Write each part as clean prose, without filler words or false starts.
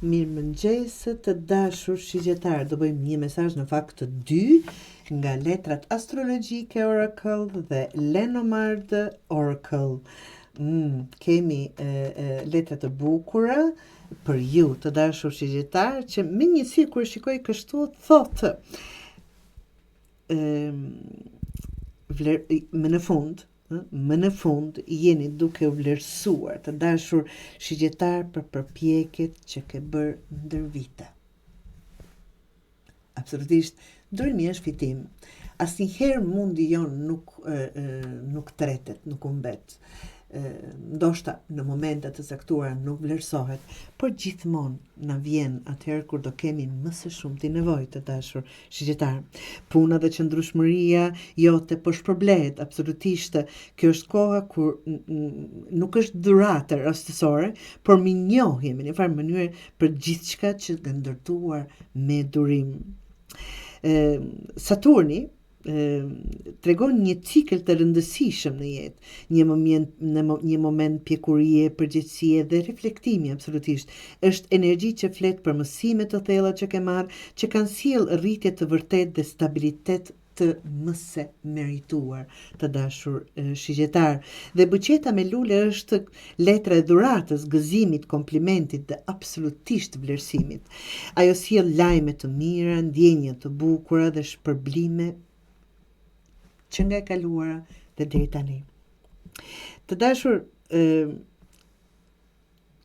Mirëmëngjes të dashur shigjetar, do bëjmë një mesazh në fakt të dy nga letrat astrologjike Oracle dhe Lenormand Oracle. Kemi letra të bukura për ju të dashur shigjetar që me njësi kur shikoj kështu thotë më në fund jeni duke u vlerësuar të dashur shigjetar për përpjekjet që ke bërë ndër vite. Absolutisht, ndërmi është fitim. Asnjëherë mundi jon nuk tretet, nuk humbet. Ndoshta në momente të caktuara nuk vlerësohet, por gjithmonë na vjen atëherë kur do kemi më së shumti nevojë të dashur shigjetar. Puna dhe qëndrueshmëria jote po shpërblehet absolutisht. Kjo është koha kur nuk është dhuratë rastësore, por mi njohim në një farë mënyrë për gjithçka që ka ndërtuar me durim. Saturni tregon një cikël të rëndësishëm në jetë, një moment pjekurie, përgjegjësie dhe reflektimi absolutisht. Është energji që flet për mësime të thella që ke marrë, që kanë sjellë rritje të vërtetë dhe stabilitet të mëse merituar të dashur shigjetar. Dhe buqeta me lule është letra e dhuratës, gëzimit, komplimentit dhe absolutisht vlerësimit. Ajo sjell lajme të mira, ndjenje të bukura dhe shpërblime që nga e kaluara dhe deri tani. Të dashur,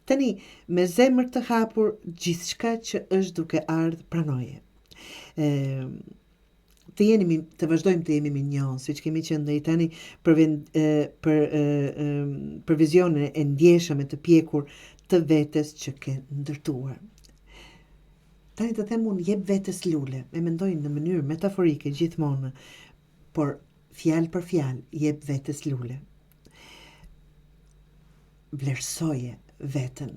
tani me zemër të hapur gjithçka që është duke ardhur pranoje. Të vazhdojmë të jemi minjon, siç kemi qenë deri tani për vizione e ndjeshëm e të pjekur të vetes që ke ndërtuar. Tani të them unë, jep vetes lule, e mendoj në mënyrë metaforike gjithmonë, por fjalë për fjalë, jep vetes lule. Vlerësoje veten.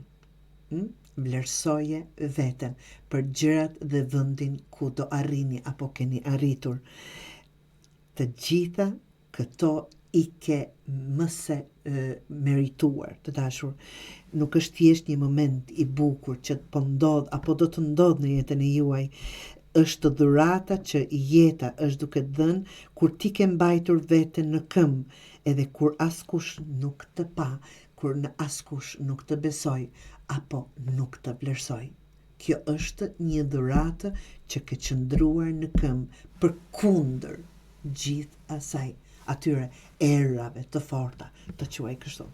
Vlerësoje veten për gjërat dhe vendin ku do arrini apo keni arritur. Të gjitha këto i ke mëse merituar, të dashur. Nuk është thjesht një moment i bukur që po ndodh apo do të ndodh në jetën e juaj. Është dhurata që jeta është duke dhënë kur ti ke mbajtur veten në këmbë, edhe kur askush nuk të pa, kur në askush nuk të besoj apo nuk të vlerësoj. Kjo është një dhuratë që ke qëndruar në këmbë përkundër gjithë asaj, atyre erave të forta, të quaj kështu.